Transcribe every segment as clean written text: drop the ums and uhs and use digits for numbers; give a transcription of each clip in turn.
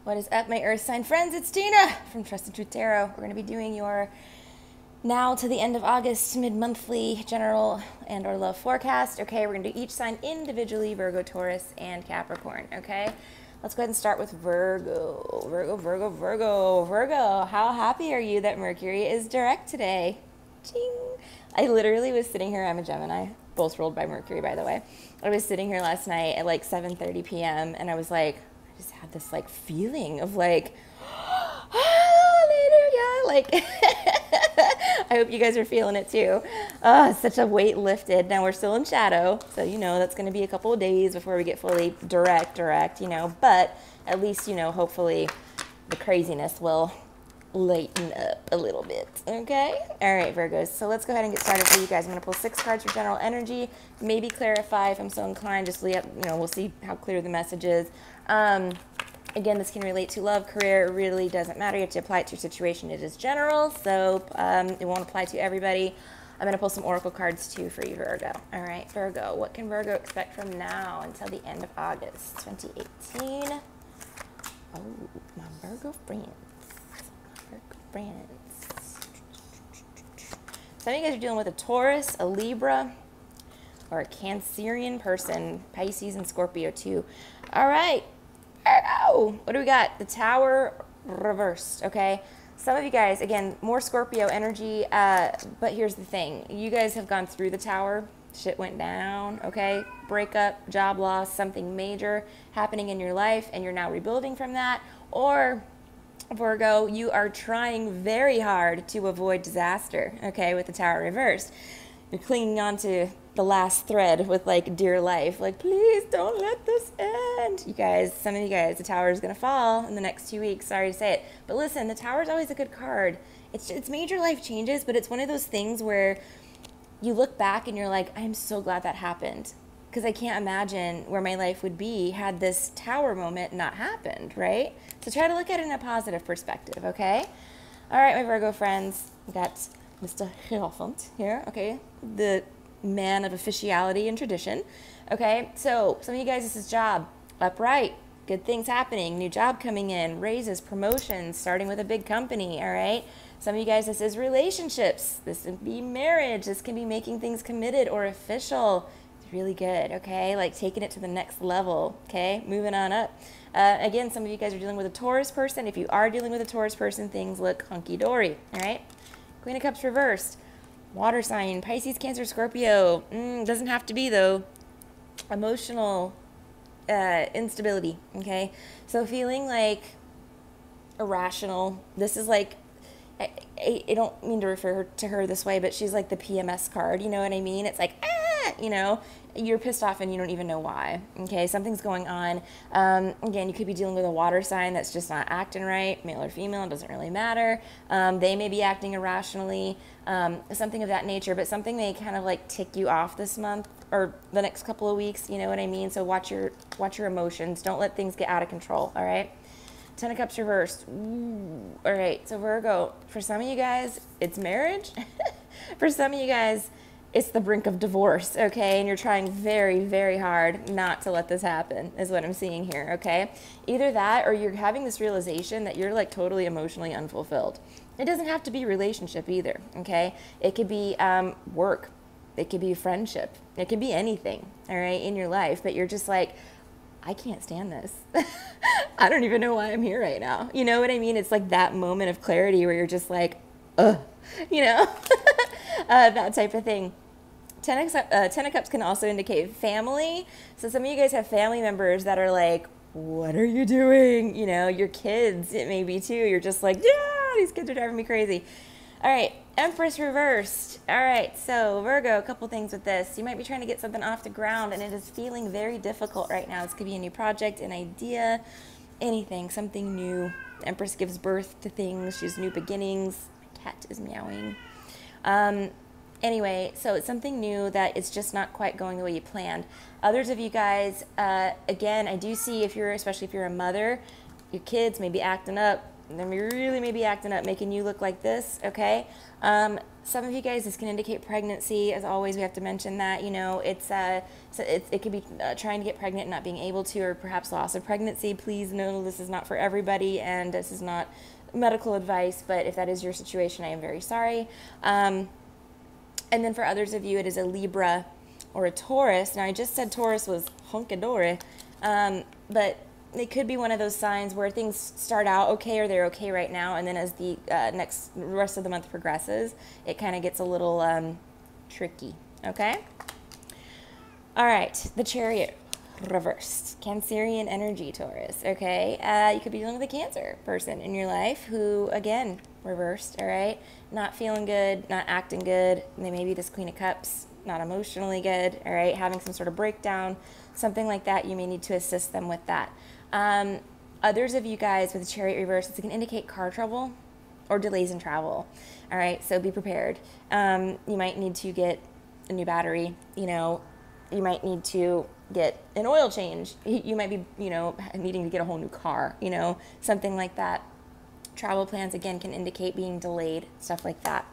What is up, my earth sign friends? It's Tina from Trusted Truth Tarot. We're going to be doing your now to the end of August mid-monthly general and or love forecast. Okay, we're going to do each sign individually, Virgo, Taurus, and Capricorn. Okay, let's go ahead and start with Virgo. Virgo, how happy are you that Mercury is direct today? Ching. I literally was sitting here, I'm a Gemini, both ruled by Mercury, by the way. I was sitting here last night at like 7:30 p.m. and I was like, I just had this like feeling of like, hallelujah, like, I hope you guys are feeling it too. Such a weight lifted. Now we're still in shadow, so you know that's going to be a couple of days before we get fully direct, you know, but at least, you know, hopefully the craziness will lighten up a little bit. Okay, all right, Virgos, so let's go ahead and get started for you guys. I'm going to pull 6 cards for general energy, maybe clarify if I'm so inclined, just you know, we'll see how clear the message is. Again, this can relate to love, career. It really doesn't matter. You have to apply it to your situation. It is general, so it won't apply to everybody. I'm going to pull some oracle cards too for you, Virgo. All right, Virgo, what can Virgo expect from now until the end of August 2018? Oh, my Virgo friends. Some of you guys are dealing with a Taurus, a Libra, or a Cancerian person, Pisces and Scorpio too. All right, Virgo, what do we got? The Tower reversed, okay? Some of you guys, again, more Scorpio energy, but here's the thing. You guys have gone through the Tower. Shit went down, okay? Breakup, job loss, something major happening in your life, and you're now rebuilding from that. Or Virgo, you are trying very hard to avoid disaster, okay, with the Tower reversed. You're clinging on to the last thread with, like, dear life. Like, please don't let this end. You guys, some of you guys, the Tower is going to fall in the next 2 weeks. Sorry to say it. But listen, the Tower is always a good card. It's major life changes, but it's one of those things where you look back and you're like, I'm so glad that happened. Because I can't imagine where my life would be had this Tower moment not happened, right? So try to look at it in a positive perspective, okay? All right, my Virgo friends, we got Mr. Hierophant here, okay? The man of officiality and tradition, okay? So some of you guys, this is job, upright, good things happening, new job coming in, raises, promotions, starting with a big company, all right? Some of you guys, this is relationships. This can be marriage. This can be making things committed or official. Really good, okay? Like taking it to the next level, okay? Moving on up. Again, some of you guys are dealing with a Taurus person. If you are dealing with a Taurus person, things look hunky-dory, all right? Queen of Cups reversed. Water sign, Pisces, Cancer, Scorpio. Doesn't have to be, though. Emotional instability, okay? So feeling like irrational. This is like, I don't mean to refer to her this way, but she's like the PMS card, you know what I mean? It's like, you know, you're pissed off and you don't even know why, okay? Something's going on. Again, you could be dealing with a water sign that's just not acting right, male or female, it doesn't really matter. They may be acting irrationally, something of that nature, but something may kind of like tick you off this month or the next couple of weeks, you know what I mean? So watch your emotions. Don't let things get out of control, all right? 10 of Cups reversed. Ooh. All right, so Virgo, for some of you guys, it's marriage. For some of you guys, it's the brink of divorce, okay? And you're trying very, very hard not to let this happen, is what I'm seeing here, okay? Either that or you're having this realization that you're like totally emotionally unfulfilled. It doesn't have to be relationship either, okay? It could be work. It could be friendship. It could be anything, all right, in your life. But you're just like, I can't stand this. I don't even know why I'm here right now. You know what I mean? It's like that moment of clarity where you're just like, ugh, you know? That type of thing. 10 of Cups can also indicate family. So some of you guys have family members that are like, what are you doing? You know, your kids, it may be too. You're just like, yeah, these kids are driving me crazy. All right, Empress reversed. All right, so Virgo, a couple things with this. You might be trying to get something off the ground and it is feeling very difficult right now. This could be a new project, an idea, anything, something new. Empress gives birth to things. She's new beginnings. My cat is meowing. Anyway, so it's something new that it's just not quite going the way you planned. Others of you guys, again, I do see especially if you're a mother, your kids may be acting up, They're really maybe acting up, making you look like this, okay? Some of you guys, this can indicate pregnancy. As always, we have to mention that, you know, it could be trying to get pregnant and not being able to, or perhaps loss of pregnancy. Please know this is not for everybody, and this is not medical advice, but if that is your situation, I am very sorry. And then for others of you, it is a Libra or a Taurus. Now, I just said Taurus was hunky-dory, but it could be one of those signs where things start out okay, or they're okay right now, and then as the rest of the month progresses, it kind of gets a little tricky, okay? All right, the Chariot reversed. Cancerian energy, Taurus, okay? You could be dealing with a Cancer person in your life who, again, reversed, all right? Not feeling good, not acting good. They may be this Queen of Cups, not emotionally good, all right? Having some sort of breakdown, something like that. You may need to assist them with that. Others of you guys with the Chariot reverse, it's going to indicate car trouble or delays in travel. All right, so be prepared. You might need to get a new battery, you know, you might need to get an oil change. You might be, you know, needing to get a whole new car, you know, something like that. Travel plans, again, can indicate being delayed, stuff like that.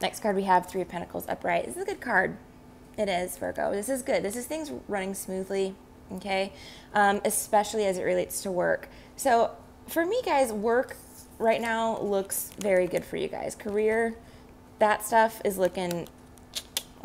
Next card, we have Three of Pentacles upright. This is a good card. It is, Virgo. This is good. This is things running smoothly, okay? Especially as it relates to work. So for me, guys, work right now looks very good for you guys. Career, that stuff is looking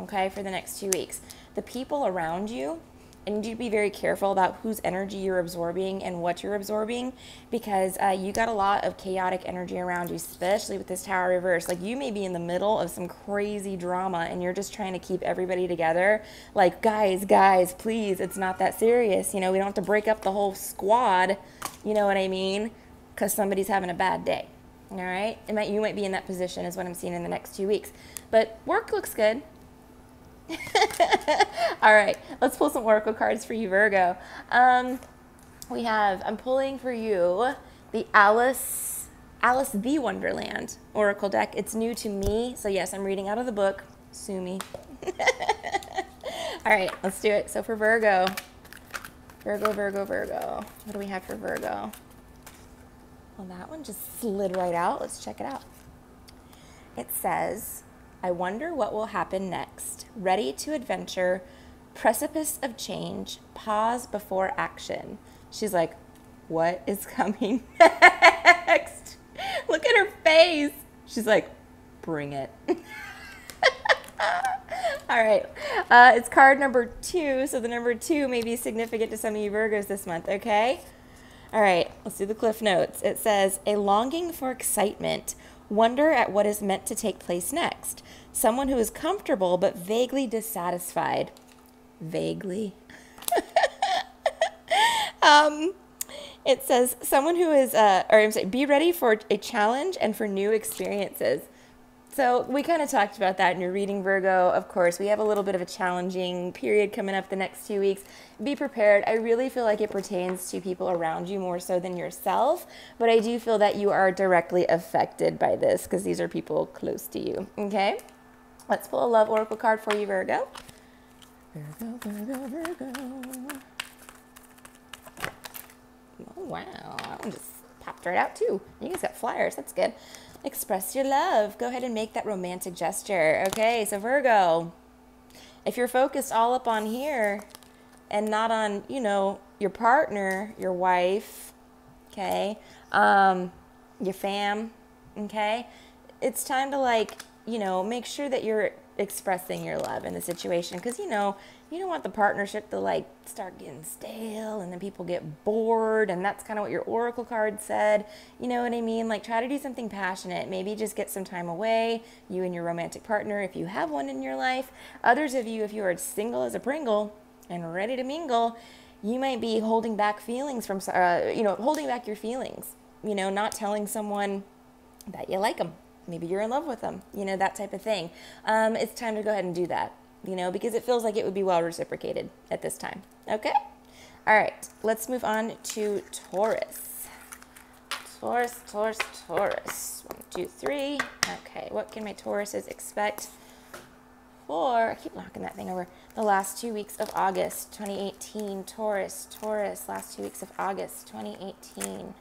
okay for the next 2 weeks. The people around you, and you need to be very careful about whose energy you're absorbing and what you're absorbing, because you got a lot of chaotic energy around you, especially with this Tower reverse. Like, you may be in the middle of some crazy drama and you're just trying to keep everybody together. Like, guys, please, it's not that serious. You know, we don't have to break up the whole squad, you know what I mean? Because somebody's having a bad day, all right? You might be in that position is what I'm seeing in the next 2 weeks. But work looks good. All right, let's pull some oracle cards for you, Virgo. I'm pulling for you the Alice the Wonderland oracle deck. It's new to me, so yes, I'm reading out of the book. Sue me. All right, let's do it. So for Virgo, what do we have for Virgo? Well, that one just slid right out. Let's check it out. It says, I wonder what will happen next. Ready to adventure, precipice of change, pause before action. She's like, what is coming next? Look at her face. She's like, bring it. All right. It's card number 2. So the number 2 may be significant to some of you Virgos this month, okay? All right. Let's do the Cliff Notes. It says, a longing for excitement. Wonder at what is meant to take place next. Someone who is comfortable but vaguely dissatisfied. Vaguely. It says someone who is, be ready for a challenge and for new experiences. So we kind of talked about that in your reading, Virgo. Of course, we have a little bit of a challenging period coming up the next 2 weeks. Be prepared. I really feel like it pertains to people around you more so than yourself, but I do feel that you are directly affected by this because these are people close to you, okay? Let's pull a love oracle card for you, Virgo. Virgo. Oh, wow. That one just popped right out, too. You guys got flyers. That's good. Express your love. Go ahead and make that romantic gesture. Okay, so Virgo, if you're focused all up on here and not on, you know, your partner, your wife, okay, your fam, okay, it's time to, like, you know, make sure that you're expressing your love in the situation, because, you know, you don't want the partnership to, like, start getting stale and then people get bored, and that's kind of what your oracle card said. You know what I mean? Like, try to do something passionate. Maybe just get some time away, you and your romantic partner, if you have one in your life. Others of you, if you are single as a Pringle and ready to mingle, you might be holding back feelings from, holding back your feelings, you know, not telling someone that you like them. Maybe you're in love with them, you know, that type of thing. It's time to go ahead and do that, you know, because it feels like it would be well reciprocated at this time. Okay? All right. Let's move on to Taurus. Taurus. 1, 2, 3. Okay. What can my Tauruses expect for, I keep knocking that thing over, the last 2 weeks of August 2018? Taurus. Last 2 weeks of August 2018.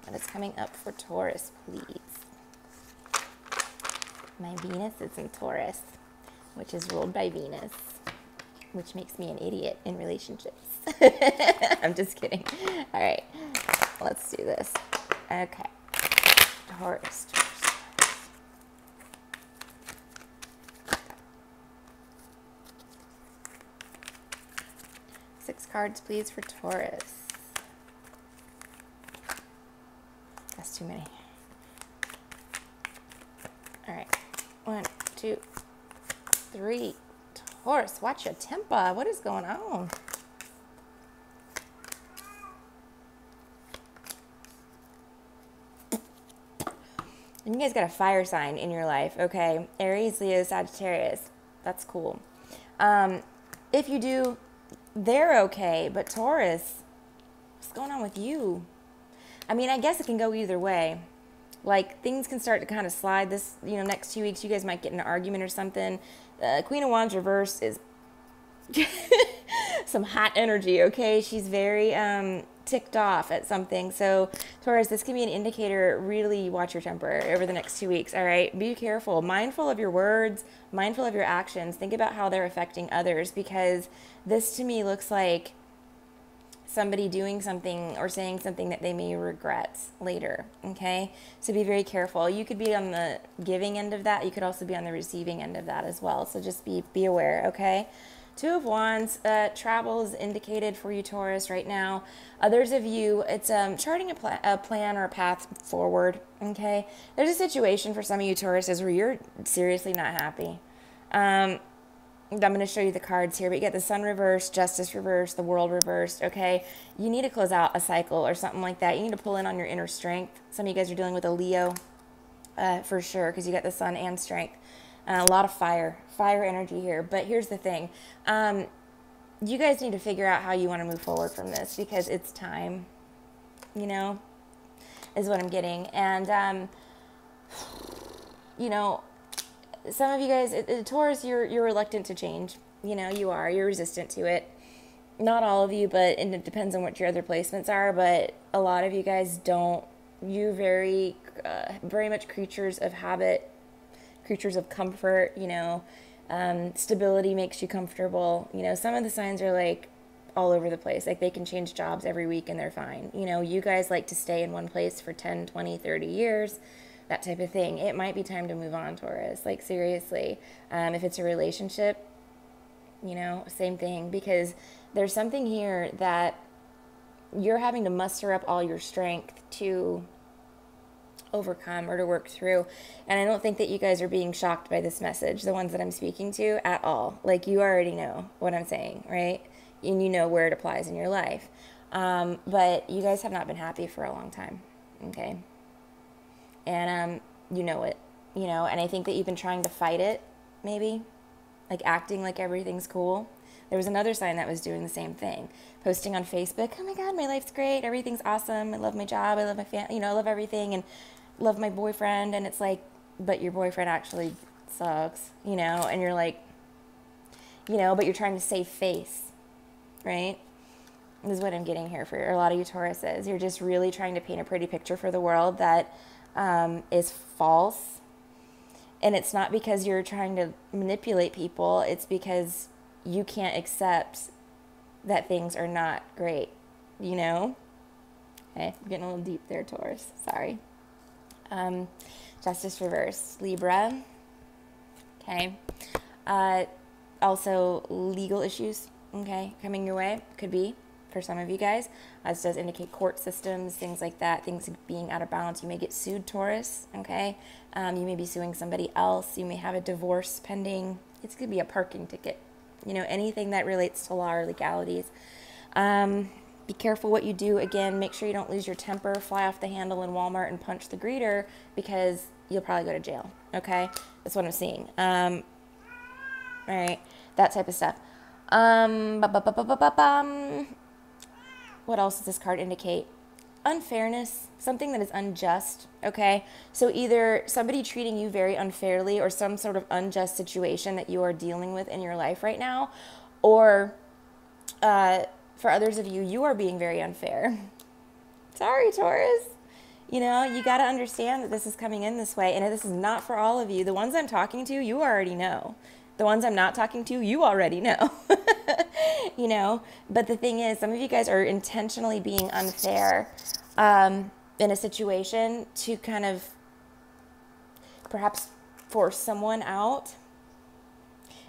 What is coming up for Taurus, please? My Venus is in Taurus, which is ruled by Venus, which makes me an idiot in relationships. I'm just kidding. All right, let's do this. Okay, Taurus. 6 cards, please, for Taurus. That's too many. All right. 1, 2, 3. Taurus, watch your temper. What is going on? And you guys got a fire sign in your life, okay? Aries, Leo, Sagittarius. That's cool. If you do, they're okay. But Taurus, what's going on with you? I mean, I guess it can go either way. Like, things can start to kind of slide this, next 2 weeks. You guys might get in an argument or something. Queen of Wands reverse is some hot energy, okay? She's very ticked off at something. So, Taurus, this can be an indicator. Really watch your temper over the next 2 weeks, all right? Be careful. Mindful of your words, mindful of your actions. Think about how they're affecting others, because this to me looks like somebody doing something or saying something that they may regret later, okay? So be very careful. You could be on the giving end of that. You could also be on the receiving end of that as well. So just be aware, okay? 2 of Wands, travel is indicated for you, Taurus, right now. Others of you, it's charting a plan or a path forward, okay? There's a situation for some of you, Tauruses, where you're seriously not happy. I'm going to show you the cards here, but you get the Sun reversed, Justice reversed, the World reversed, okay? You need to close out a cycle or something like that. You need to pull in on your inner strength. Some of you guys are dealing with a Leo for sure, because you got the Sun and Strength. A lot of fire energy here. But here's the thing. You guys need to figure out how you want to move forward from this, because it's time, is what I'm getting. And, some of you guys, Taurus, you're reluctant to change. You are. You're resistant to it. Not all of you, but and it depends on what your other placements are. But a lot of you guys don't. You're very much creatures of habit, creatures of comfort. Stability makes you comfortable. Some of the signs are like all over the place. Like they can change jobs every week and they're fine. You guys like to stay in one place for 10, 20, 30 years. That type of thing. It might be time to move on, Taurus. Like, seriously. If it's a relationship, same thing. Because there's something here that you're having to muster up all your strength to overcome or to work through. And I don't think that you guys are being shocked by this message, the ones that I'm speaking to, at all. Like, you already know what I'm saying, right? And you know where it applies in your life. But you guys have not been happy for a long time, okay? And you know it, and I think that you've been trying to fight it, maybe, like acting like everything's cool. There was another sign that was doing the same thing, posting on Facebook, oh my God, my life's great, everything's awesome, I love my job, I love my family, I love everything, and love my boyfriend. And it's like, but your boyfriend actually sucks, and you're like, but you're trying to save face, right? This is what I'm getting here for a lot of you Tauruses. You're just really trying to paint a pretty picture for the world that is false. And it's not because you're trying to manipulate people. It's because you can't accept that things are not great, Okay, I'm getting a little deep there, Taurus. Sorry. Justice reverse, Libra. Okay. Also, legal issues, okay, coming your way. Could be for some of you guys. This does indicate court systems, things like that, things being out of balance. You may get sued, Taurus, okay? You may be suing somebody else. You may have a divorce pending. It's going to be a parking ticket. Anything that relates to law or legalities. Be careful what you do. Again, make sure you don't lose your temper, fly off the handle in Walmart and punch the greeter, because you'll probably go to jail, okay? That's what I'm seeing. All right, that type of stuff. What else does this card indicate? Unfairness, something that is unjust, okay? So either somebody treating you very unfairly or some sort of unjust situation that you are dealing with in your life right now, or for others of you, you are being very unfair. Sorry, Taurus. You know, you got to understand that this is coming in this way. And this is not for all of you. The ones I'm talking to, you already know. The ones I'm not talking to, you already know. You know, but the thing is, some of you guys are intentionally being unfair in a situation to kind of perhaps force someone out.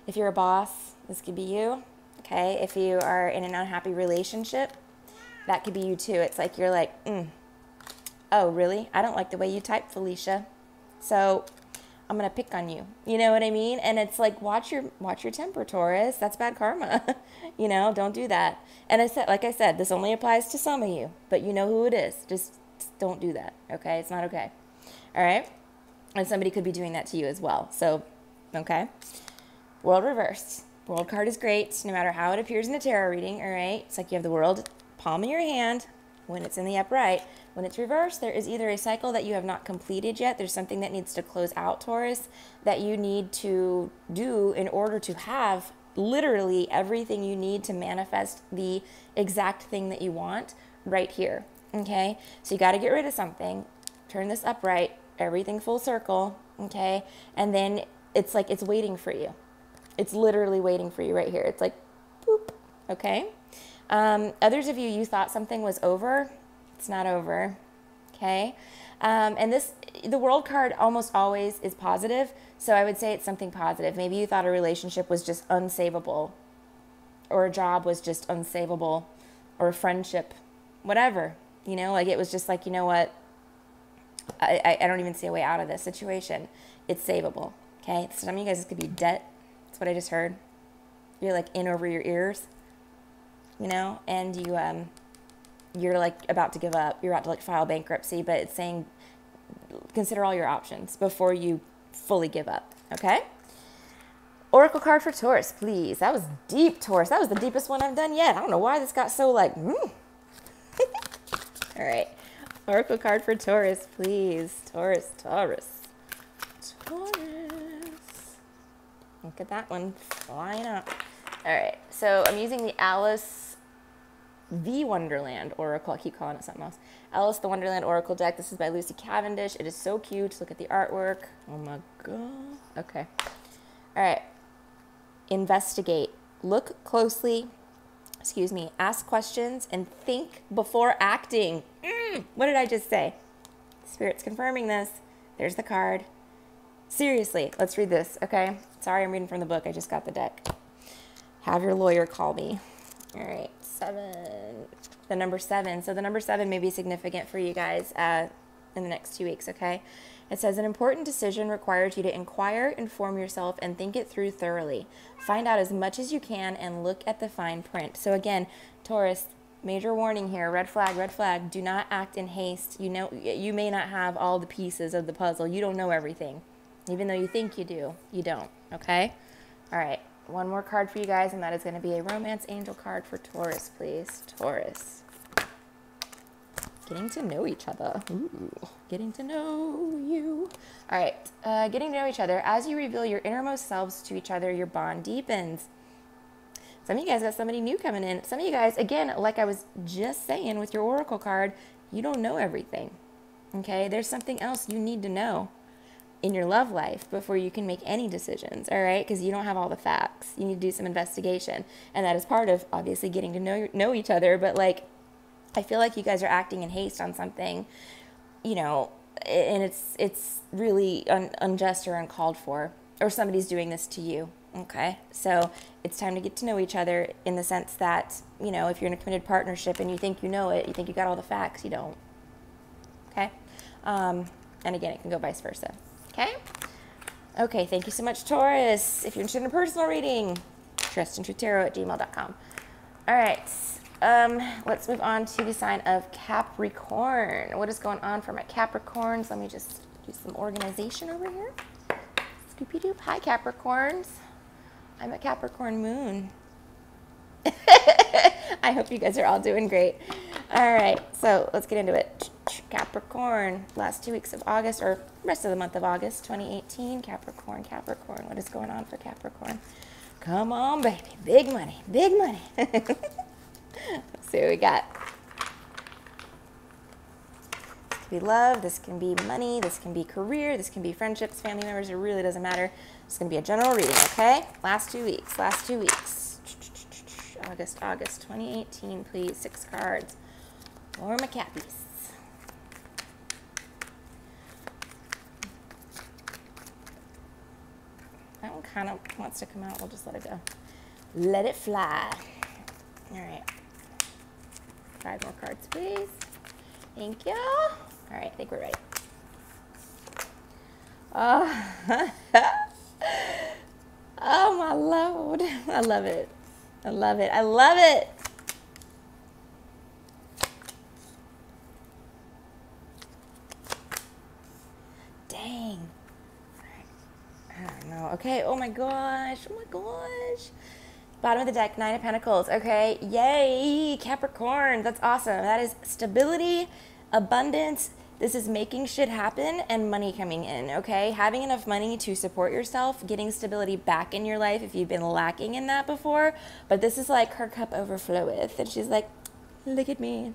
If you're a boss, this could be you. Okay. If you are in an unhappy relationship, that could be you too. It's like you're like, oh, really? I don't like the way you type, Felicia. So I'm going to pick on you. You know what I mean? And it's like, watch your temper, Taurus. That's bad karma. You know, don't do that. And I said, like I said, this only applies to some of you, but you know who it is. Just don't do that. Okay. It's not okay. All right. And somebody could be doing that to you as well. So, okay. World reversed. World card is great, no matter how it appears in a tarot reading, all right? It's like you have the world palm of your hand when it's in the upright. When it's reversed, there is either a cycle that you have not completed yet. There's something that needs to close out, Taurus, that you need to do in order to have literally everything you need to manifest the exact thing that you want right here, okay? So you got to get rid of something, turn this upright, everything full circle, okay? And then it's like it's waiting for you. It's literally waiting for you right here. It's like, boop, okay? Others of you, you thought something was over. It's not over, okay? And the world card almost always is positive, so I would say it's something positive. Maybe you thought a relationship was just unsavable, or a job was just unsavable, or a friendship, whatever. You know, like it was just like, you know what? I don't even see a way out of this situation. It's savable, okay? Some of you guys, this could be debt. That's what I just heard. You're like in over your ears, you know, and you're like about to give up. You're about to like file bankruptcy, but it's saying consider all your options before you fully give up, okay? Oracle card for Taurus, please. That was deep, Taurus. That was the deepest one I've done yet. I don't know why this got so like, All right. Oracle card for Taurus, please. Taurus. Look at that one flying up. All right, so I'm using the Alice the Wonderland Oracle. I keep calling it something else. Alice the Wonderland Oracle deck. This is by Lucy Cavendish. It is so cute. Look at the artwork. Oh my God. Okay. All right. Investigate. Look closely. Excuse me. Ask questions and think before acting. What did I just say? Spirit's confirming this. There's the card. Seriously, let's read this, okay? Sorry, I'm reading from the book. I just got the deck. Have your lawyer call me. All right, 7. The number 7. So the number 7 may be significant for you guys in the next 2 weeks, okay? It says, an important decision requires you to inquire, inform yourself, and think it through thoroughly. Find out as much as you can and look at the fine print. So again, Taurus, major warning here, red flag, do not act in haste. You know, you may not have all the pieces of the puzzle. You don't know everything. Even though you think you do, you don't, okay? All right, one more card for you guys, and that is going to be a romance angel card for Taurus, please. Taurus. Getting to know each other. Ooh, getting to know you. All right, getting to know each other. As you reveal your innermost selves to each other, your bond deepens. Some of you guys got somebody new coming in. Some of you guys, again, like I was just saying with your oracle card, you don't know everything, okay? There's something else you need to know in your love life before you can make any decisions, all right? Because you don't have all the facts. You need to do some investigation. And that is part of, obviously, getting to know each other. But, like, I feel like you guys are acting in haste on something, you know, and it's really unjust or uncalled for. Or somebody's doing this to you, okay? So it's time to get to know each other in the sense that, you know, if you're in a committed partnership and you think you know it, you think you got all the facts, you don't, okay? And, again, it can go vice versa. Okay? Okay, thank you so much, Taurus. If you're interested in a personal reading, trustingtruthtarot@gmail.com. All right, let's move on to the sign of Capricorn. What is going on for my Capricorns? Let me just do some organization over here. Scoopy-doop. Hi, Capricorns. I'm a Capricorn moon. I hope you guys are all doing great. All right, so let's get into it. Capricorn, last 2 weeks of August, or rest of the month of August, 2018. Capricorn, what is going on for Capricorn? Come on, baby. Big money, big money. Let's see what we got. could be love, this can be money, this can be career, this can be friendships, family members. It really doesn't matter. It's going to be a general reading, okay? Last 2 weeks. August 2018, please. 6 cards. More my cappies. That one kind of wants to come out. We'll just let it go. Let it fly. All right. 5 more cards, please. Thank you. All right, I think we're ready. Oh, oh my Lord. I love it. I love it. I love it. Dang. I don't know. Okay. Oh my gosh. Oh my gosh. Bottom of the deck, 9 of Pentacles. Okay. Yay. Capricorn. That's awesome. That is stability, abundance. This is making shit happen and money coming in, okay? Having enough money to support yourself, getting stability back in your life if you've been lacking in that before. But this is like her cup overfloweth. And she's like, look at me,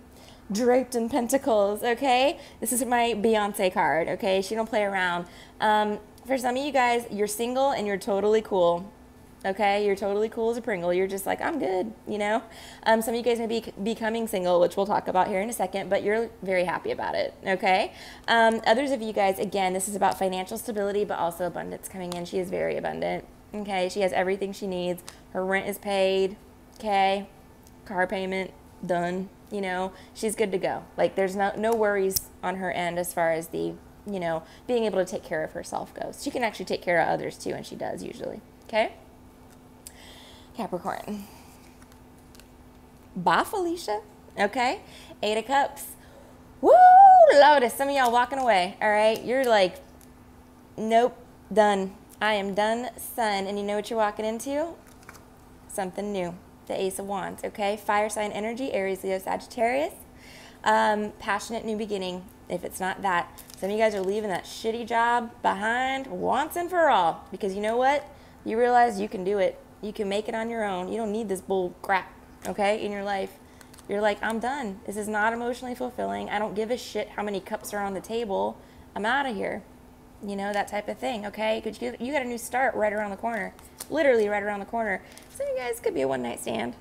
draped in pentacles, okay? This is my Beyonce card, okay? She don't play around. For some of you guys, you're single and you're totally cool. Okay, you're totally cool as a Pringle. You're just like, I'm good, you know? Some of you guys may be becoming single, which we'll talk about here in a second, but you're very happy about it, okay? Others of you guys, again, this is about financial stability, but also abundance coming in. She is very abundant, okay? She has everything she needs. Her rent is paid, okay? Car payment, done, you know? She's good to go. Like, there's no worries on her end as far as the, you know, being able to take care of herself goes. She can actually take care of others too, and she does usually, okay? Capricorn. Bye, Felicia. Okay. 8 of Cups. Woo, Lotus. Some of y'all walking away. All right. You're like, nope, done. I am done, son. And you know what you're walking into? Something new. The Ace of Wands. Okay. Fire sign energy. Aries, Leo, Sagittarius. Passionate new beginning. If it's not that. Some of you guys are leaving that shitty job behind once and for all. Because you know what? You realize you can do it. You can make it on your own. You don't need this bull crap, okay, in your life. You're like, I'm done. This is not emotionally fulfilling. I don't give a shit how many cups are on the table. I'm out of here. You know, that type of thing, okay? Because you got a new start right around the corner. Literally right around the corner. Some of you guys could be a one-night stand.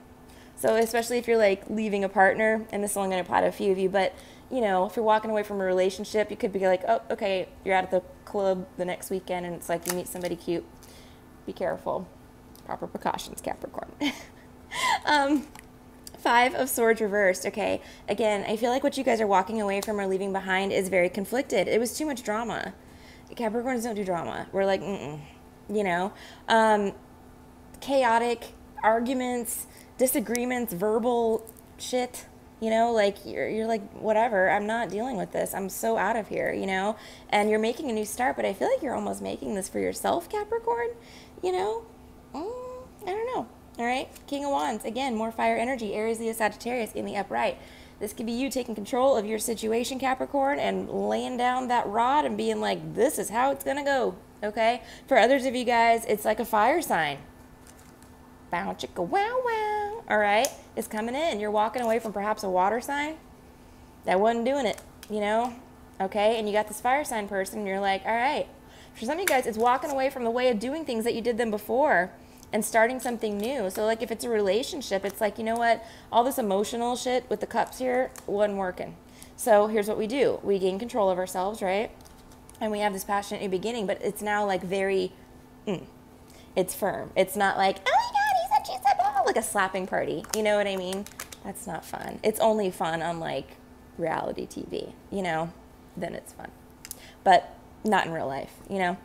So especially if you're, like, leaving a partner, and this is only going to apply to a few of you, but, you know, if you're walking away from a relationship, you could be like, oh, okay, you're out at the club the next weekend, and it's like you meet somebody cute. Be careful. Proper precautions, Capricorn. 5 of Swords reversed. Okay, again, I feel like what you guys are walking away from or leaving behind is very conflicted. It was too much drama. Capricorns don't do drama. We're like, you know, chaotic arguments, disagreements, verbal shit. You know, like you're like, whatever. I'm not dealing with this. I'm so out of here. You know, and you're making a new start, but I feel like you're almost making this for yourself, Capricorn. You know. I don't know. All right. King of Wands. Again, more fire energy. Aries, Leo, Sagittarius in the upright. This could be you taking control of your situation, Capricorn, and laying down that rod and being like, this is how it's going to go. Okay. For others of you guys, it's like a fire sign. Bow, chicka, wow, wow. All right. It's coming in. You're walking away from perhaps a water sign that wasn't doing it, you know? Okay. And you got this fire sign person and you're like, all right. For some of you guys, it's walking away from the way of doing things that you did them before and starting something new. So, like, if it's a relationship, it's like, you know what? All this emotional shit with the cups here wasn't working. So here's what we do. We gain control of ourselves, right? And we have this passionate new beginning, but it's now, like, very, it's firm. It's not like, oh, my God, he said, blah, like a slapping party. You know what I mean? That's not fun. It's only fun on, like, reality TV, you know? Then it's fun. But not in real life, you know?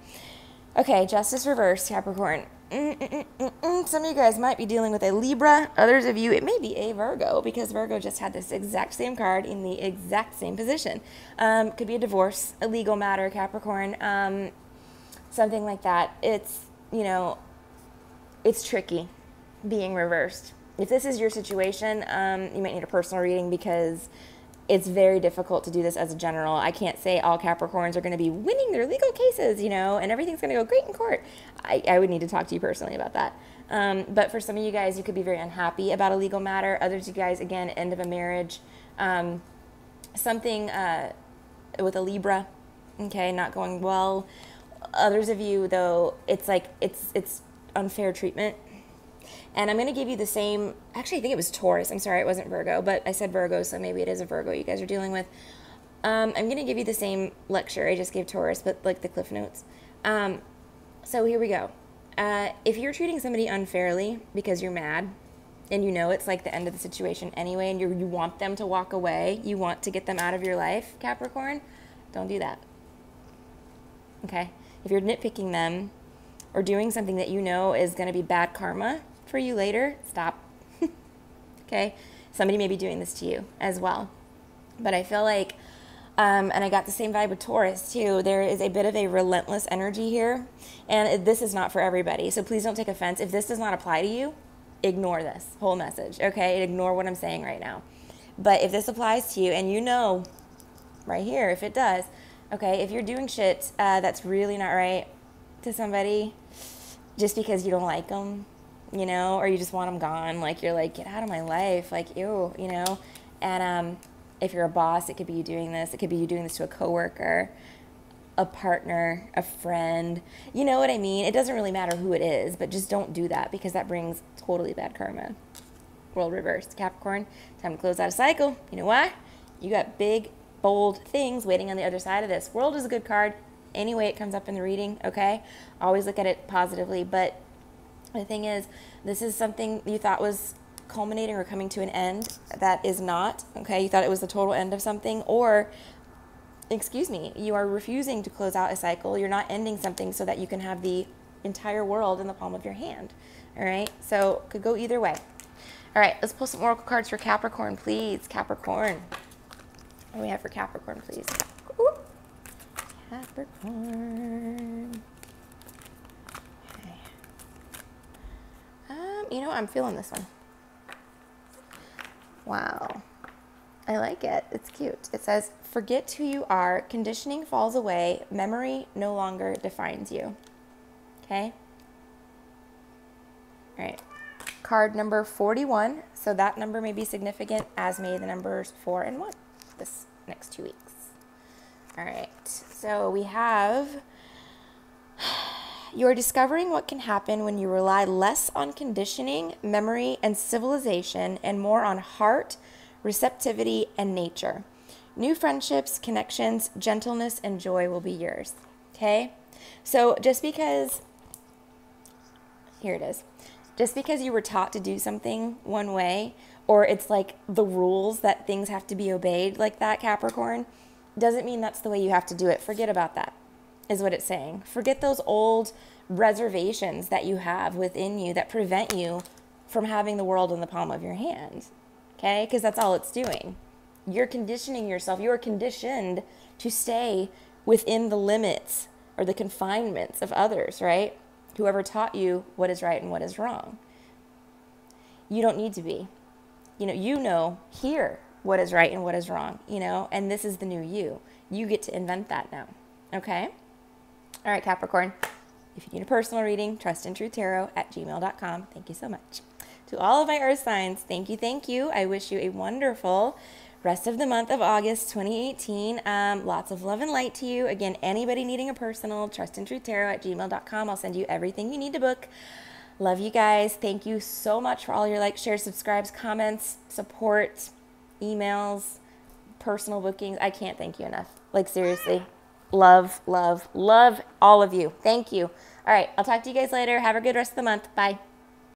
Okay, Justice reversed, Capricorn. Some of you guys might be dealing with a Libra. Others of you, it may be a Virgo, because Virgo just had this exact same card in the exact same position. Could be a divorce, a legal matter, Capricorn, something like that. It's, you know, it's tricky being reversed. If this is your situation, you might need a personal reading because it's very difficult to do this as a general. I can't say all Capricorns are going to be winning their legal cases, you know, and everything's going to go great in court. I would need to talk to you personally about that. But for some of you guys, you could be very unhappy about a legal matter. Others of you guys, again, end of a marriage. Something with a Libra. Okay, not going well. Others of you, though, it's like it's unfair treatment. And I'm going to give you the same, actually I think it was Taurus. I'm sorry, it wasn't Virgo, but I said Virgo, so maybe it is a Virgo you guys are dealing with. I'm going to give you the same lecture I just gave Taurus, but like the Cliff Notes. So here we go. If you're treating somebody unfairly because you're mad, and you know it's like the end of the situation anyway, and you want them to walk away, you want to get them out of your life, Capricorn, don't do that. Okay? If you're nitpicking them or doing something that you know is going to be bad karma for you later, stop. Okay? Somebody may be doing this to you as well. But I feel like, and I got the same vibe with Taurus too, there is a bit of a relentless energy here. And this is not for everybody, so please don't take offense. If this does not apply to you, ignore this whole message, okay? Ignore what I'm saying right now. But if this applies to you, and you know right here, if it does, okay, if you're doing shit that's really not right to somebody just because you don't like them, you know, or you just want them gone, like you're like, get out of my life, like, ew, you know, and if you're a boss, it could be you doing this. It could be you doing this to a coworker, a partner, a friend. You know what I mean? It doesn't really matter who it is, but just don't do that because that brings totally bad karma. World reversed. Capricorn, time to close out a cycle. You know why? You got big, bold things waiting on the other side of this. World is a good card. Any way it comes up in the reading, okay? Always look at it positively. But the thing is, this is something you thought was culminating or coming to an end that is not, okay? You thought it was the total end of something, or excuse me, you are refusing to close out a cycle. You're not ending something so that you can have the entire world in the palm of your hand. All right, so could go either way. All right, let's pull some oracle cards for Capricorn, please. Capricorn. What do we have for Capricorn, please? Ooh. Capricorn. Okay. You know, I'm feeling this one. Wow. I like it. It's cute. It says, forget who you are. Conditioning falls away. Memory no longer defines you. Okay? All right. Card number 41. So that number may be significant, as may the numbers 4 and 1 this next 2 weeks. All right. So we have, you're discovering what can happen when you rely less on conditioning, memory, and civilization, and more on heart, receptivity, and nature. New friendships, connections, gentleness, and joy will be yours. Okay? So just because, here it is. Just because you were taught to do something one way, or it's like the rules that things have to be obeyed like that, Capricorn, doesn't mean that's the way you have to do it. Forget about that, is what it's saying. Forget those old reservations that you have within you that prevent you from having the world in the palm of your hand. Okay? Because that's all it's doing. You're conditioning yourself. You are conditioned to stay within the limits or the confinements of others, right? Whoever taught you what is right and what is wrong. You don't need to be. You know here what is right and what is wrong, and this is the new you. You get to invent that now, okay? All right, Capricorn. If you need a personal reading, trustandtruthtarot@gmail.com. Thank you so much. To all of my earth signs, thank you, thank you. I wish you a wonderful rest of the month of August 2018. Lots of love and light to you. Again, anybody needing a personal, trustandtruthtarot@gmail.com. I'll send you everything you need to book. Love you guys. Thank you so much for all your likes, shares, subscribes, comments, support, emails, personal bookings. I can't thank you enough. Like, seriously. Love, love, love all of you. Thank you. All right. I'll talk to you guys later. Have a good rest of the month. Bye.